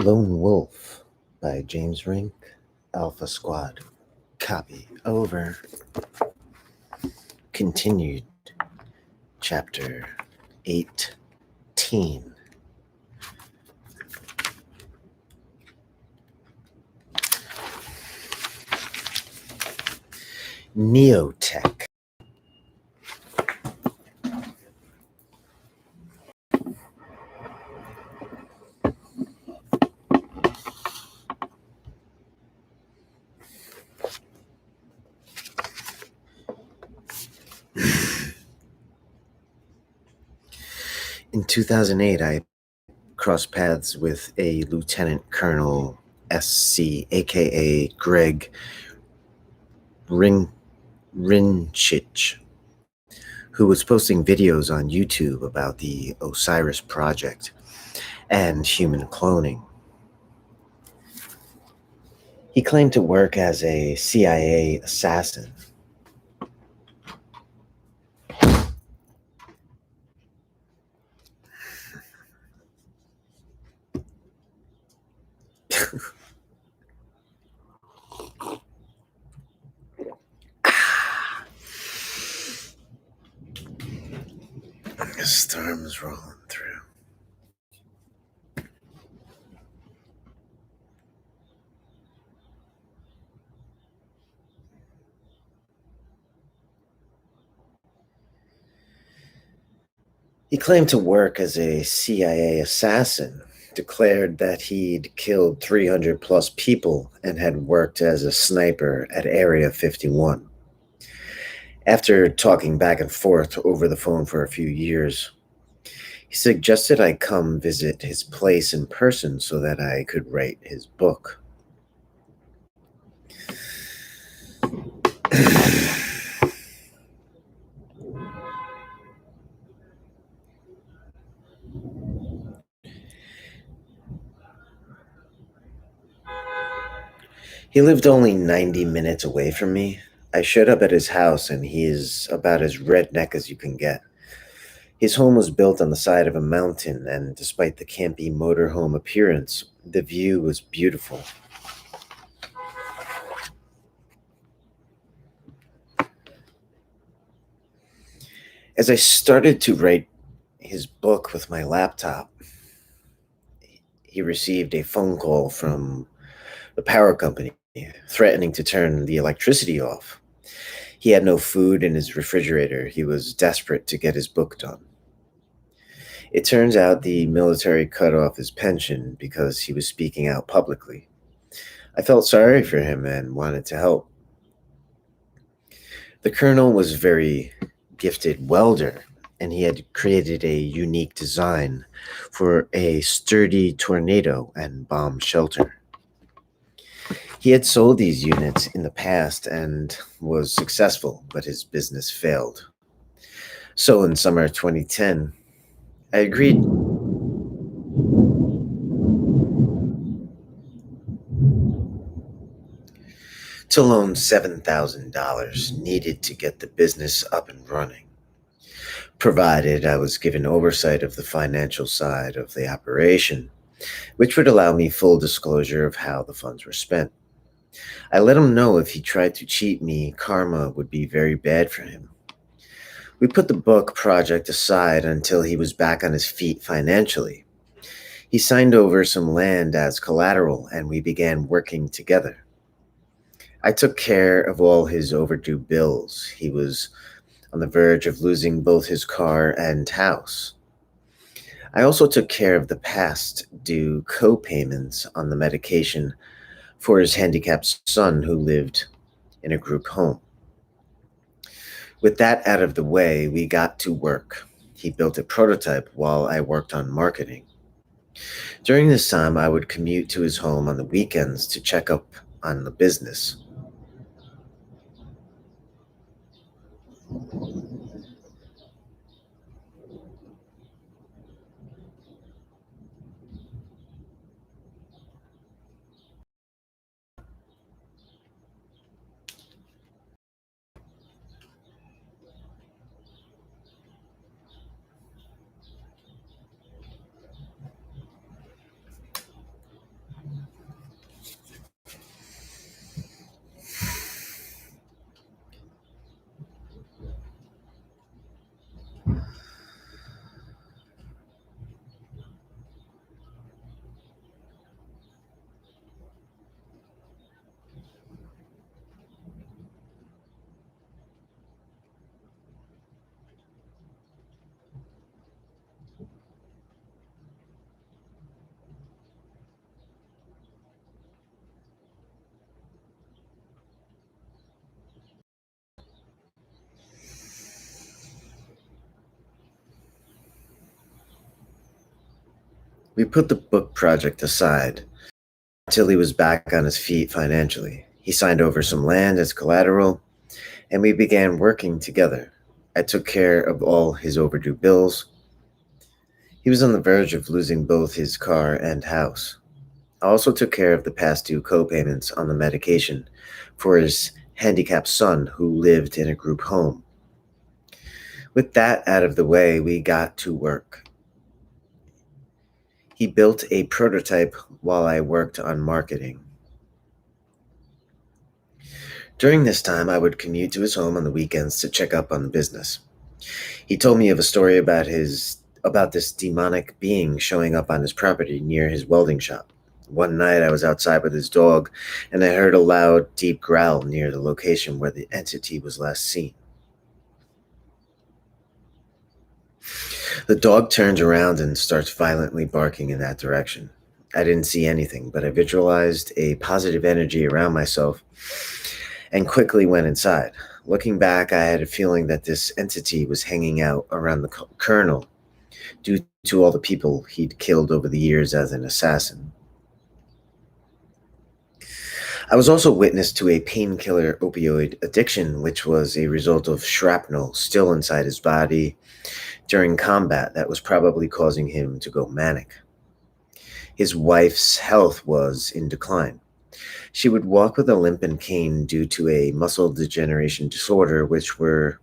Lone Wolf by James Rink, Alpha Squad. Copy. Over. Continued. Chapter 18. Neotech. In 2008, I crossed paths with a Lieutenant Colonel SC, aka Greg Rinchich, who was posting videos on YouTube about the Osiris Project and human cloning. He claimed to work as a CIA assassin. The storm's rolling through. He claimed to work as a CIA assassin, declared that he'd killed 300 plus people, and had worked as a sniper at Area 51. After talking back and forth over the phone for a few years, he suggested I come visit his place in person so that I could write his book. He lived only 90 minutes away from me. I showed up at his house, and he is about as redneck as you can get. His home was built on the side of a mountain, and despite the campy motorhome appearance, the view was beautiful. As I started to write his book with my laptop, he received a phone call from the power company threatening to turn the electricity off. He had no food in his refrigerator. He was desperate to get his book done. It turns out the military cut off his pension because he was speaking out publicly. I felt sorry for him and wanted to help. The colonel was a very gifted welder, and he had created a unique design for a sturdy tornado and bomb shelter. He had sold these units in the past and was successful, but his business failed. So in summer 2010, I agreed to loan $7,000 needed to get the business up and running, provided I was given oversight of the financial side of the operation, which would allow me full disclosure of how the funds were spent. I let him know if he tried to cheat me, karma would be very bad for him. We put the book project aside until he was back on his feet financially. He signed over some land as collateral, and we began working together. I took care of all his overdue bills. He was on the verge of losing both his car and house. I also took care of the past due co-payments on the medication for his handicapped son who lived in a group home. With that out of the way, we got to work. He built a prototype while I worked on marketing. During this time, I would commute to his home on the weekends to check up on the business. We put the book project aside until he was back on his feet financially. He signed over some land as collateral, and we began working together. I took care of all his overdue bills. He was on the verge of losing both his car and house. I also took care of the past due co-payments on the medication for his handicapped son who lived in a group home. With that out of the way, we got to work. He built a prototype while I worked on marketing. During this time, I would commute to his home on the weekends to check up on the business. He told me of a story about this demonic being showing up on his property near his welding shop. One night I was outside with his dog and I heard a loud, deep growl near the location where the entity was last seen. The dog turns around and starts violently barking in that direction. I didn't see anything, but I visualized a positive energy around myself and quickly went inside. Looking back, I had a feeling that this entity was hanging out around the colonel due to all the people he'd killed over the years as an assassin. I was also witness to a painkiller opioid addiction, which was a result of shrapnel still inside his body during combat that was probably causing him to go manic. His wife's health was in decline. She would walk with a limp and cane due to a muscle degeneration disorder, which were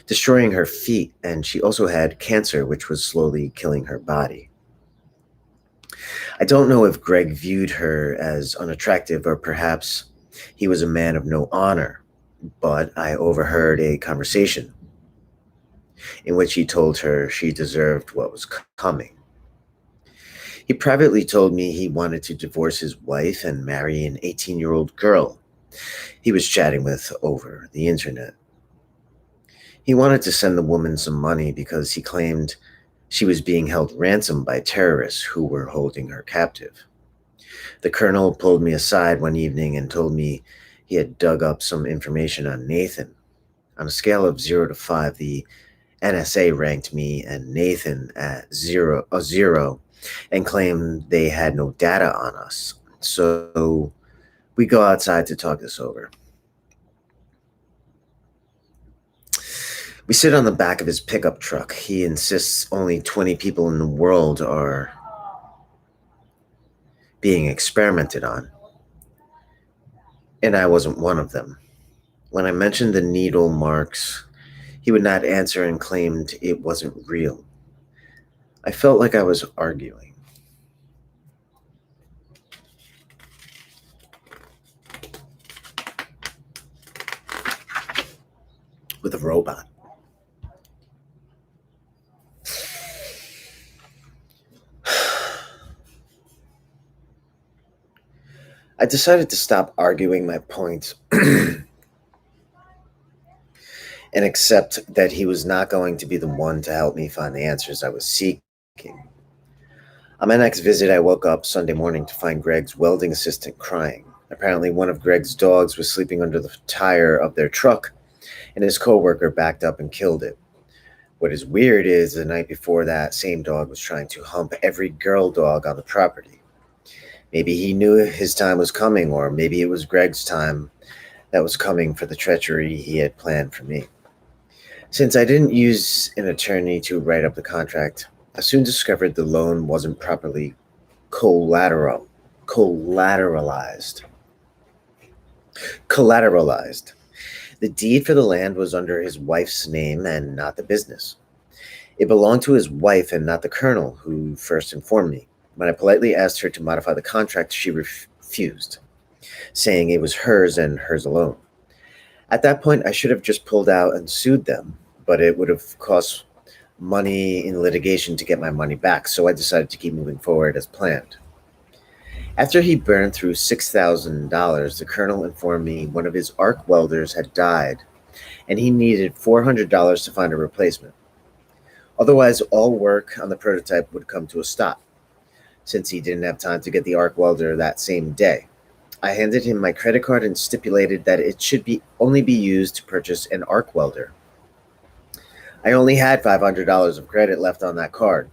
destroying her feet, and she also had cancer, which was slowly killing her body. I don't know if Greg viewed her as unattractive or perhaps he was a man of no honor, but I overheard a conversation in which he told her she deserved what was coming. He privately told me he wanted to divorce his wife and marry an 18-year-old girl he was chatting with over the internet. He wanted to send the woman some money because he claimed she was being held ransom by terrorists who were holding her captive. The colonel pulled me aside one evening and told me he had dug up some information on Nathan. On a scale of 0 to 5, the NSA ranked me and Nathan at zero and claimed they had no data on us. So we go outside to talk this over. We sit on the back of his pickup truck. He insists only 20 people in the world are being experimented on, and I wasn't one of them. When I mentioned the needle marks, he would not answer and claimed it wasn't real. I felt like I was arguing with a robot. I decided to stop arguing my point and accept that he was not going to be the one to help me find the answers I was seeking. On my next visit, I woke up Sunday morning to find Greg's welding assistant crying. Apparently, one of Greg's dogs was sleeping under the tire of their truck, and his coworker backed up and killed it. What is weird is the night before that same dog was trying to hump every girl dog on the property. Maybe he knew his time was coming, or maybe it was Greg's time that was coming for the treachery he had planned for me. Since I didn't use an attorney to write up the contract, I soon discovered the loan wasn't properly collateralized. Collateralized. The deed for the land was under his wife's name and not the business. It belonged to his wife and not the colonel, who first informed me. When I politely asked her to modify the contract, she refused, saying it was hers and hers alone. At that point, I should have just pulled out and sued them, but it would have cost money in litigation to get my money back, so I decided to keep moving forward as planned. After he burned through $6,000, the colonel informed me one of his arc welders had died, and he needed $400 to find a replacement. Otherwise, all work on the prototype would come to a stop, since he didn't have time to get the arc welder that same day. I handed him my credit card and stipulated that it should only be used to purchase an arc welder. I only had $500 of credit left on that card.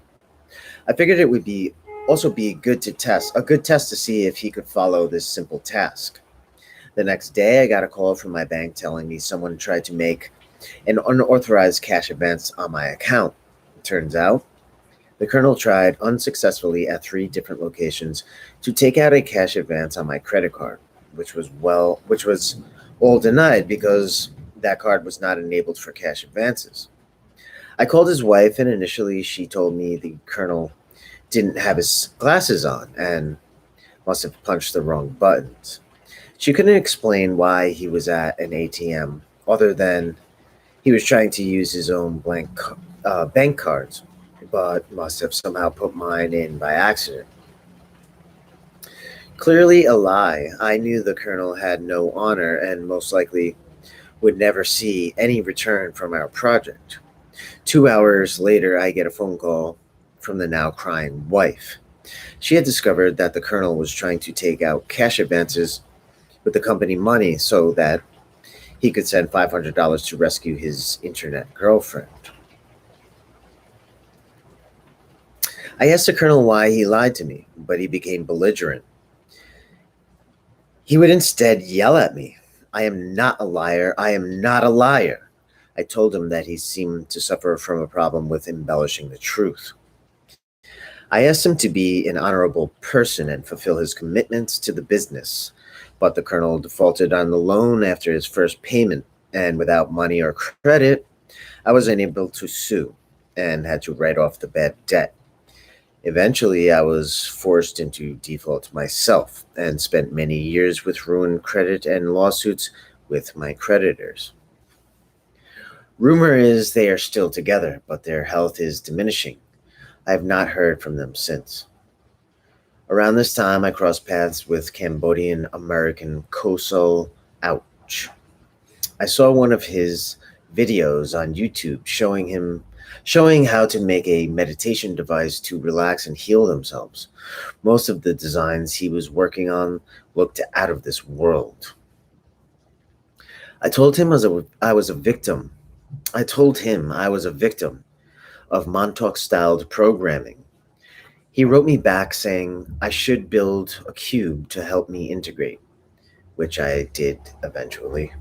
I figured it would be also be a good test to see if he could follow this simple task. The next day, I got a call from my bank telling me someone tried to make an unauthorized cash advance on my account. It turns out the colonel tried unsuccessfully at three different locations to take out a cash advance on my credit card, which was all denied because that card was not enabled for cash advances. I called his wife, and initially she told me the colonel didn't have his glasses on and must have punched the wrong buttons. She couldn't explain why he was at an ATM other than he was trying to use his own bank cards, but must have somehow put mine in by accident. Clearly a lie. I knew the colonel had no honor and most likely would never see any return from our project. 2 hours later, I get a phone call from the now crying wife. She had discovered that the colonel was trying to take out cash advances with the company money so that he could send $500 to rescue his internet girlfriend. I asked the colonel why he lied to me, but he became belligerent. He would instead yell at me. I am not a liar. I am not a liar. I told him that he seemed to suffer from a problem with embellishing the truth. I asked him to be an honorable person and fulfill his commitments to the business, but the colonel defaulted on the loan after his first payment, and without money or credit, I was unable to sue and had to write off the bad debt. Eventually, I was forced into default myself and spent many years with ruined credit and lawsuits with my creditors. Rumor is they are still together, but their health is diminishing. I have not heard from them since. Around this time, I crossed paths with Cambodian American Kosol Ouch. I saw one of his videos on YouTube showing how to make a meditation device to relax and heal themselves. Most of the designs he was working on looked out of this world. I told him I was a victim. I told him I was a victim of Montauk styled programming. He wrote me back saying I should build a cube to help me integrate, which I did eventually.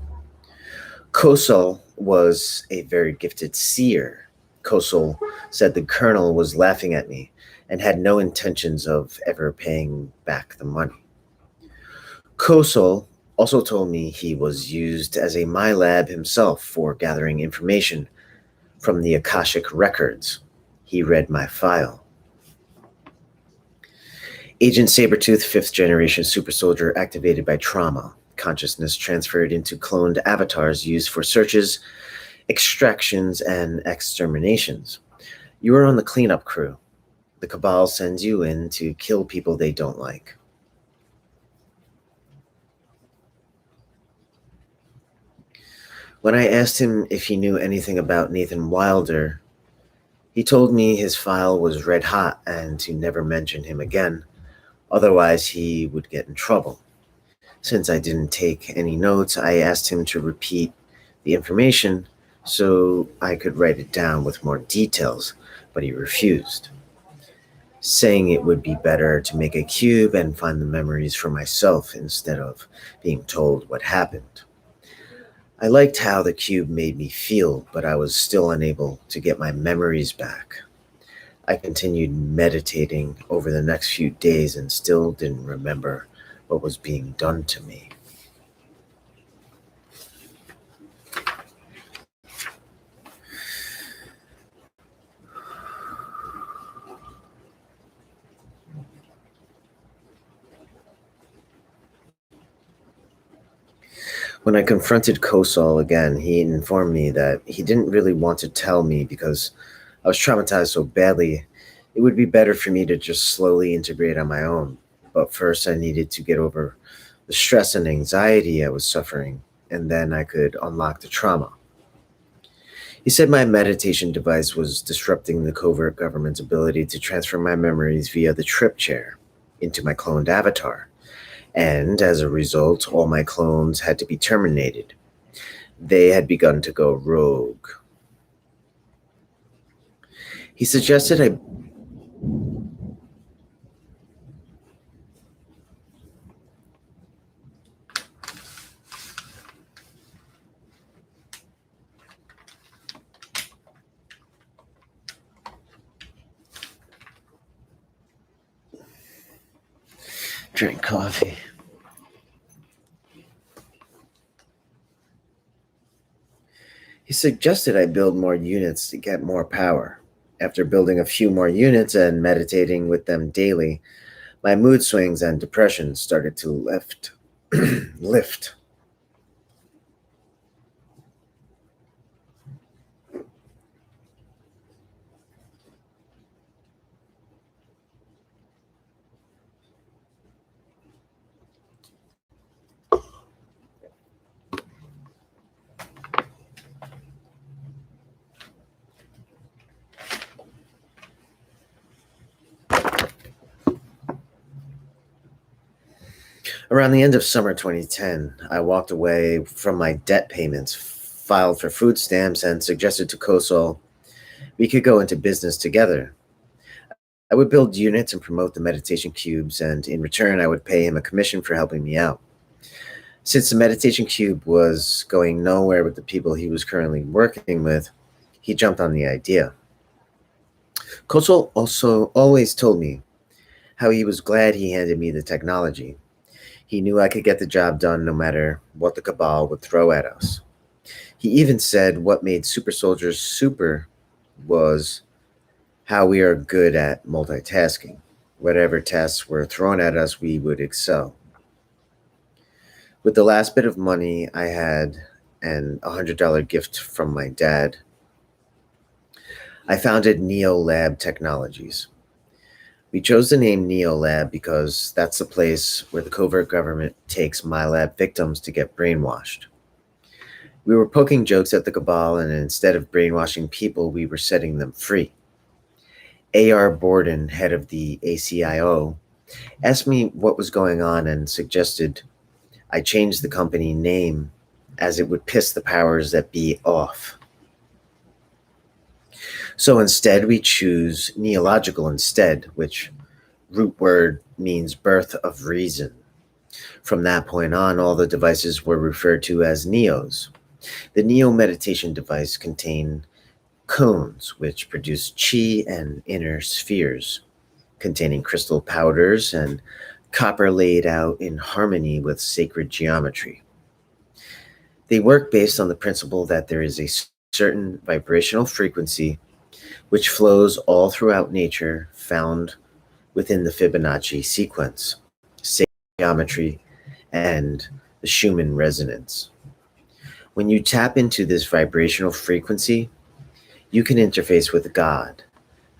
Kosal was a very gifted seer. Kosal said the colonel was laughing at me and had no intentions of ever paying back the money. Kosal also told me he was used as a MyLab himself for gathering information from the Akashic records. He read my file. Agent Sabretooth, fifth generation super soldier activated by trauma. Consciousness transferred into cloned avatars used for searches, extractions, and exterminations. You are on the cleanup crew. The Cabal sends you in to kill people they don't like. When I asked him if he knew anything about Nathan Wilder, he told me his file was red hot and to never mention him again, otherwise he would get in trouble. Since I didn't take any notes, I asked him to repeat the information so I could write it down with more details, but he refused, saying it would be better to make a cube and find the memories for myself instead of being told what happened. I liked how the cube made me feel, but I was still unable to get my memories back. I continued meditating over the next few days and still didn't remember what was being done to me. When I confronted Kosal again, he informed me that he didn't really want to tell me because I was traumatized so badly. It would be better for me to just slowly integrate on my own. But first, I needed to get over the stress and anxiety I was suffering, and then I could unlock the trauma. He said my meditation device was disrupting the covert government's ability to transfer my memories via the trip chair into my cloned avatar, and as a result, all my clones had to be terminated. They had begun to go rogue. He suggested I Drink coffee. He suggested I build more units to get more power. After building a few more units and meditating with them daily, my mood swings and depression started to lift. lift. Around the end of summer 2010, I walked away from my debt payments, filed for food stamps, and suggested to Kosol we could go into business together. I would build units and promote the meditation cubes, and in return, I would pay him a commission for helping me out. Since the meditation cube was going nowhere with the people he was currently working with, he jumped on the idea. Kosol also always told me how he was glad he handed me the technology. He knew I could get the job done no matter what the cabal would throw at us. He even said what made super soldiers super was how we are good at multitasking. Whatever tasks were thrown at us, we would excel. With the last bit of money I had and $100 gift from my dad, I founded NeoLab Technologies. We chose the name NeoLab because that's the place where the covert government takes MyLab victims to get brainwashed. We were poking jokes at the cabal, and instead of brainwashing people, we were setting them free. A.R. Borden, head of the ACIO, asked me what was going on and suggested I change the company name as it would piss the powers that be off. So instead, we choose Neological instead, which root word means birth of reason. From that point on, all the devices were referred to as Neos. The Neo meditation device contained cones, which produce chi and inner spheres, containing crystal powders and copper laid out in harmony with sacred geometry. They work based on the principle that there is a certain vibrational frequency which flows all throughout nature, found within the Fibonacci sequence, sacred geometry, and the Schumann resonance. When you tap into this vibrational frequency, you can interface with God,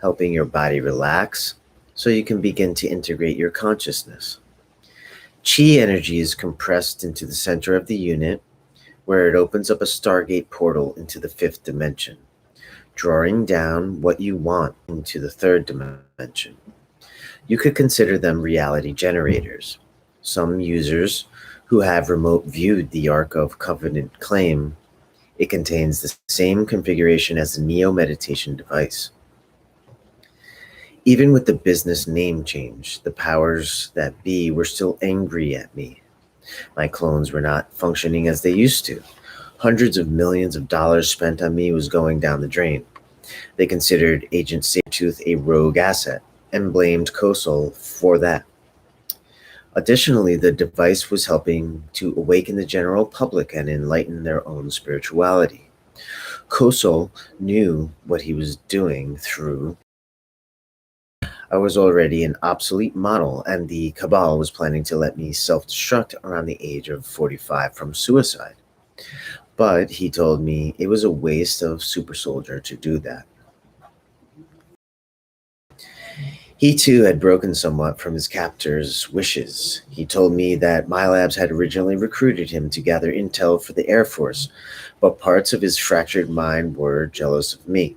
helping your body relax so you can begin to integrate your consciousness. Chi energy is compressed into the center of the unit, where it opens up a Stargate portal into the fifth dimension, drawing down what you want into the third dimension. You could consider them reality generators. Some users who have remote viewed the Ark of Covenant claim it contains the same configuration as the Neo meditation device. Even with the business name change, the powers that be were still angry at me. My clones were not functioning as they used to. Hundreds of millions of dollars spent on me was going down the drain. They considered Agent Sabretooth a rogue asset and blamed Kosol for that. Additionally, the device was helping to awaken the general public and enlighten their own spirituality. Kosol knew what he was doing through. I was already an obsolete model, and the Cabal was planning to let me self-destruct around the age of 45 from suicide. But he told me it was a waste of super soldier to do that. He too had broken somewhat from his captor's wishes. He told me that MyLabs had originally recruited him to gather intel for the Air Force, but parts of his fractured mind were jealous of me.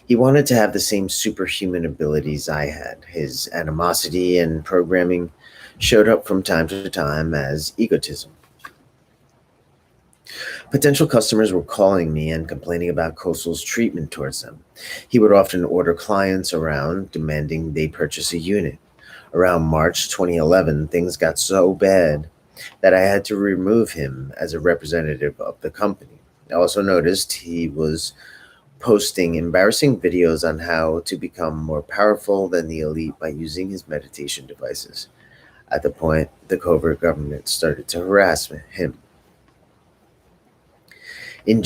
He wanted to have the same superhuman abilities I had. His animosity and programming showed up from time to time as egotism. Potential customers were calling me and complaining about Kosol's treatment towards them. He would often order clients around, demanding they purchase a unit. Around March 2011, things got so bad that I had to remove him as a representative of the company. I also noticed he was posting embarrassing videos on how to become more powerful than the elite by using his meditation devices. At the point, the covert government started to harass him. In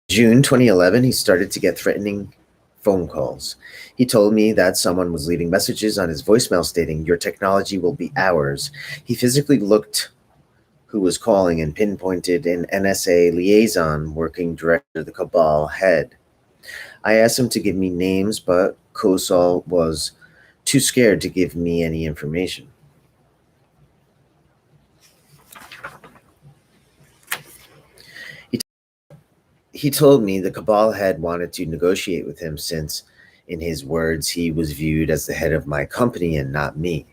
June 2011, he started to get threatening phone calls. He told me that someone was leaving messages on his voicemail stating, "Your technology will be ours." He physically looked who was calling and pinpointed an NSA liaison working director, the Cabal head. I asked him to give me names, but Kosal was too scared to give me any information. He, he told me the Cabal head wanted to negotiate with him since, in his words, he was viewed as the head of my company and not me.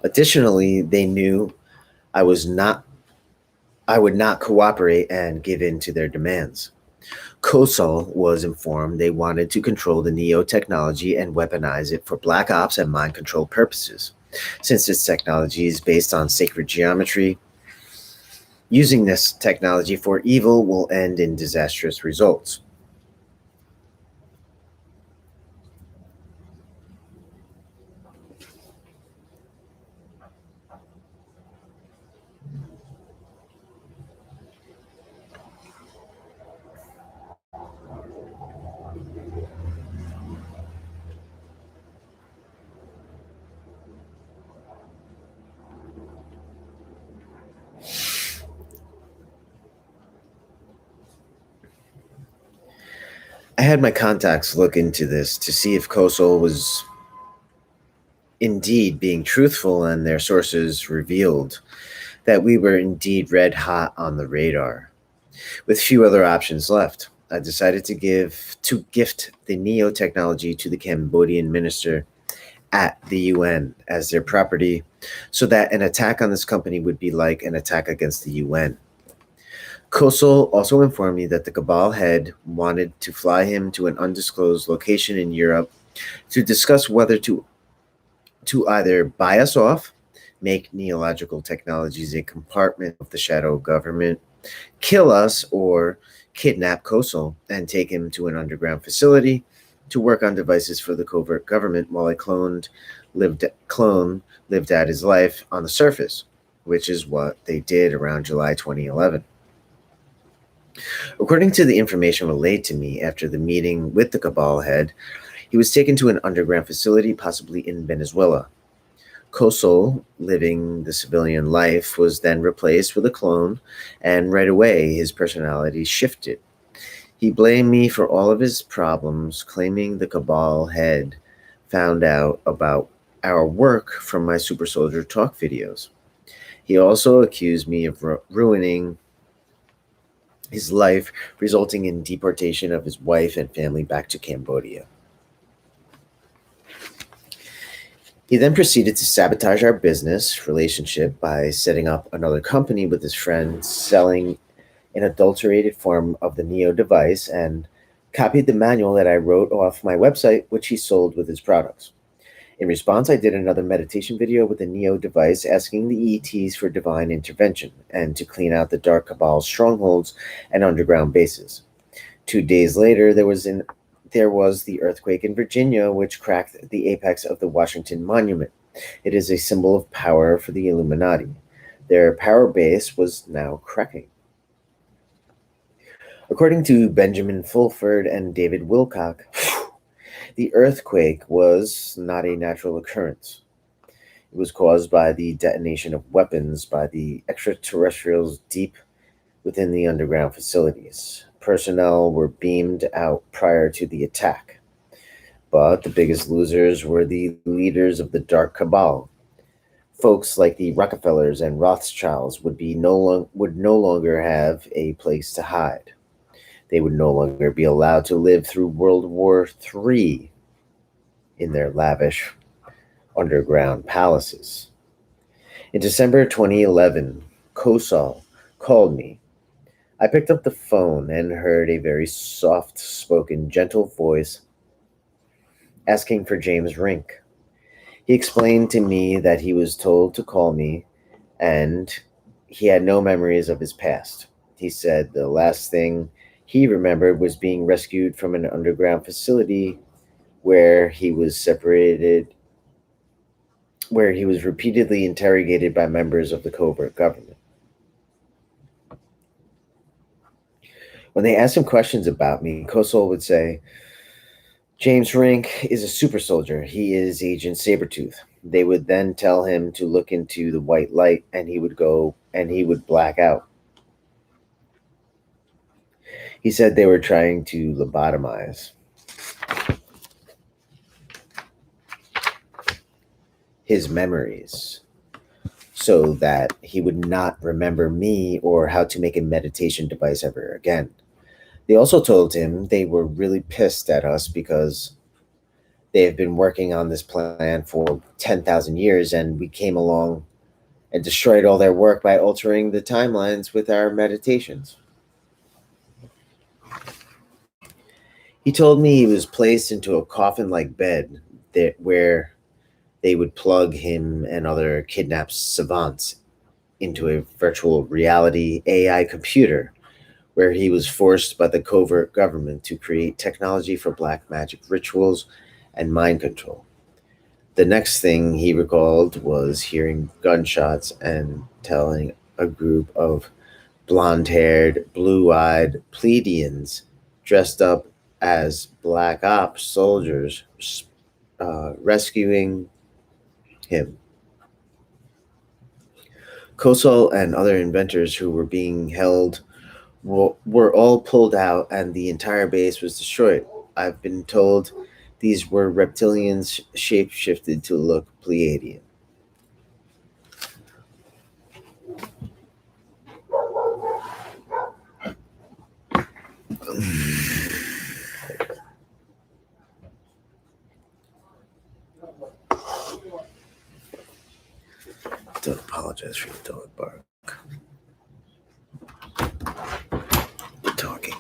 Additionally, they knew I was not I would not cooperate and give in to their demands. Kosal was informed they wanted to control the Neo technology and weaponize it for black ops and mind control purposes. Since this technology is based on sacred geometry, using this technology for evil will end in disastrous results. I had my contacts look into this to see if Kosal was indeed being truthful, and their sources revealed that we were indeed red hot on the radar. With few other options left, I decided to gift the Neo technology to the Cambodian minister at the UN as their property, so that an attack on this company would be like an attack against the UN. Kosal also informed me that the Cabal head wanted to fly him to an undisclosed location in Europe to discuss whether to either buy us off, make neological technologies a compartment of the shadow government, kill us, or kidnap Kosal and take him to an underground facility to work on devices for the covert government while a clone lived out his life on the surface, which is what they did around July 2011. According to the information relayed to me after the meeting with the Cabal head, he was taken to an underground facility, possibly in Venezuela. Kosal, living the civilian life, was then replaced with a clone, and right away his personality shifted. He blamed me for all of his problems, claiming the Cabal head found out about our work from my Super Soldier Talk videos. He also accused me of ruining his life, resulting in deportation of his wife and family back to Cambodia. He then proceeded to sabotage our business relationship by setting up another company with his friend, selling an adulterated form of the Neo device, and copied the manual that I wrote off my website, which he sold with his products. In response, I did another meditation video with the Neo device asking the ETs for divine intervention and to clean out the Dark Cabal strongholds and underground bases. 2 days later, there was the earthquake in Virginia, which cracked the apex of the Washington Monument. It is a symbol of power for the Illuminati. Their power base was now cracking. According to Benjamin Fulford and David Wilcock, the earthquake was not a natural occurrence. It was caused by the detonation of weapons by the extraterrestrials deep within the underground facilities. Personnel were beamed out prior to the attack, but the biggest losers were the leaders of the Dark Cabal. Folks like the Rockefellers and Rothschilds would no longer have a place to hide. They would no longer be allowed to live through World War III in their lavish underground palaces. In December 2011, Kosal called me. I picked up the phone and heard a very soft-spoken, gentle voice asking for James Rink. He explained to me that he was told to call me and he had no memories of his past. He said the last thing he remembered was being rescued from an underground facility where he was separated, where he was repeatedly interrogated by members of the covert government. When they asked him questions about me, Kosol would say, James Rink is a super soldier. He is Agent Sabretooth. They would then tell him to look into the white light, and he would black out. He said they were trying to lobotomize his memories so that he would not remember me or how to make a meditation device ever again. They also told him they were really pissed at us because they have been working on this plan for 10,000 years, and we came along and destroyed all their work by altering the timelines with our meditations. He told me he was placed into a coffin like bed where they would plug him and other kidnapped savants into a virtual reality AI computer where he was forced by the covert government to create technology for black magic rituals and mind control. The next thing he recalled was hearing gunshots and telling a group of blonde haired, blue eyed Pleiadians dressed up as black ops soldiers rescuing him. Kosol and other inventors who were being held were all pulled out and the entire base was destroyed. I've been told these were reptilians shapeshifted to look Pleiadian. Don't apologize for the dog bark. We're talking.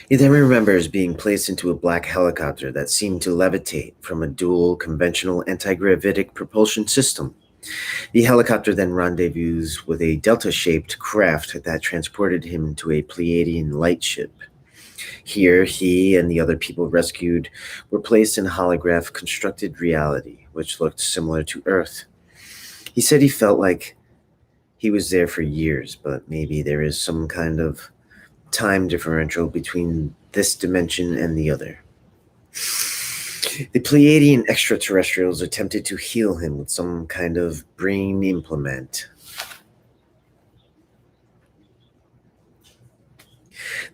He then remembers being placed into a black helicopter that seemed to levitate from a dual conventional anti-gravitic propulsion system. The helicopter then rendezvous with a delta-shaped craft that transported him to a Pleiadian lightship. Here, he and the other people rescued were placed in a holograph constructed reality, which looked similar to Earth. He said he felt like he was there for years, but maybe there is some kind of time differential between this dimension and the other. The Pleiadian extraterrestrials attempted to heal him with some kind of brain implant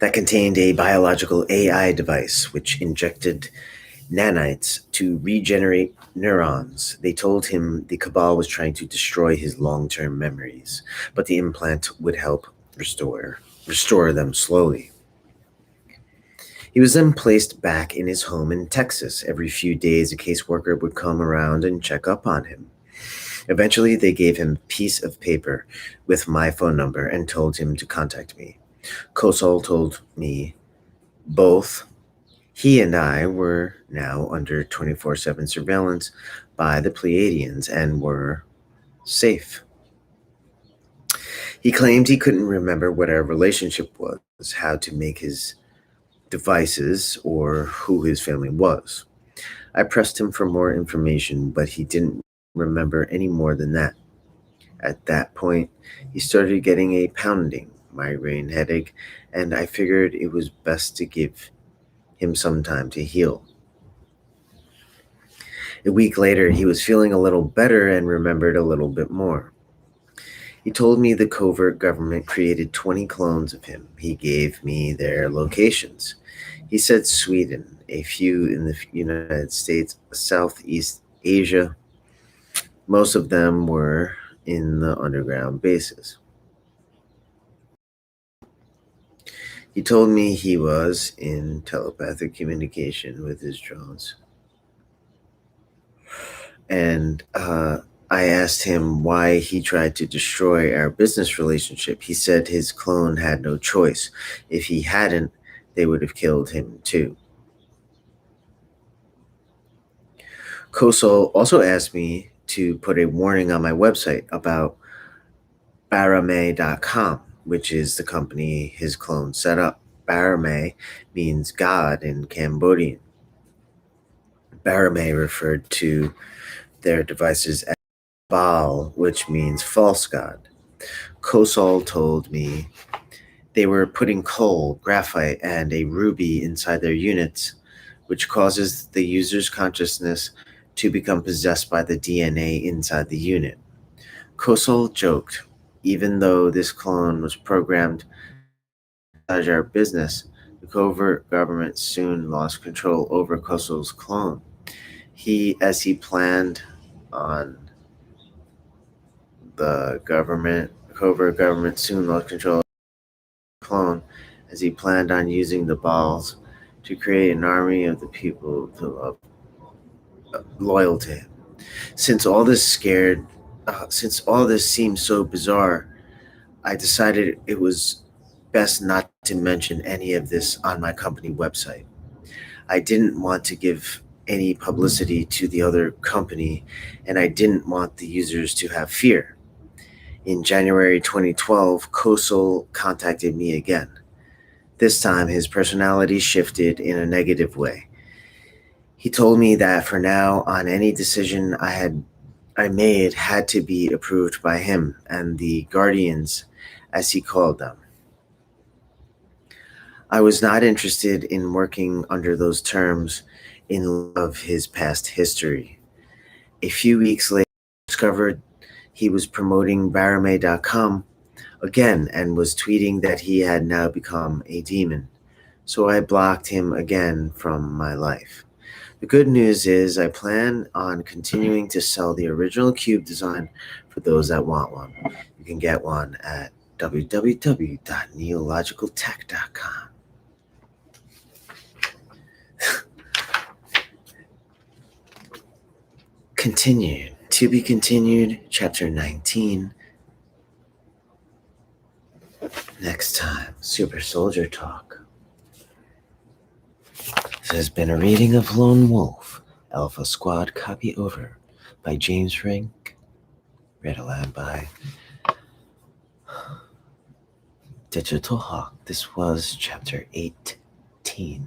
that contained a biological AI device which injected nanites to regenerate neurons. They told him the Cabal was trying to destroy his long-term memories, but the implant would help restore them slowly. He was then placed back in his home in Texas. Every few days, a caseworker would come around and check up on him. Eventually, they gave him a piece of paper with my phone number and told him to contact me. Kosol told me both he and I were now under 24/7 surveillance by the Pleiadians and were safe. He claimed he couldn't remember what our relationship was, how to make his devices, or who his family was. I pressed him for more information, but he didn't remember any more than that. At that point, he started getting a pounding migraine headache, and I figured it was best to give him some time to heal. A week later, he was feeling a little better and remembered a little bit more. He told me the covert government created 20 clones of him. He gave me their locations. He said Sweden, a few in the United States, Southeast Asia. Most of them were in the underground bases. He told me he was in telepathic communication with his drones. And I asked him why he tried to destroy our business relationship. He said his clone had no choice. If he hadn't, they would have killed him too. Kosol also asked me to put a warning on my website about Barame.com, which is the company his clone set up. Barame means God in Cambodian. Barame referred to their devices as Baal, which means false god. Kosol told me they were putting coal, graphite, and a ruby inside their units, which causes the user's consciousness to become possessed by the DNA inside the unit. Kosol joked, even though this clone was programmed to sabotage our business, the covert government soon lost control over Kosol's clone. As he planned on the covert government soon lost control of the clone, as he planned on using the balls to create an army of the people to love, loyal to him. Since all this seemed so bizarre, I decided it was best not to mention any of this on my company website. I didn't want to give any publicity to the other company, and I didn't want the users to have fear. In January 2012, Kosol contacted me again. This time, his personality shifted in a negative way. He told me that for now on, any decision I made had to be approved by him and the guardians, as he called them. I was not interested in working under those terms in light of his past history. A few weeks later, I discovered he was promoting Barame.com again and was tweeting that he had now become a demon. So I blocked him again from my life. The good news is I plan on continuing to sell the original cube design for those that want one. You can get one at www.neologicaltech.com. Continued. To be continued, chapter 19. Next time, Super Soldier Talk. This has been a reading of Lone Wolf, Alpha Squad Copy Over by James Rink. Read aloud by Digital Hawk. This was chapter 18.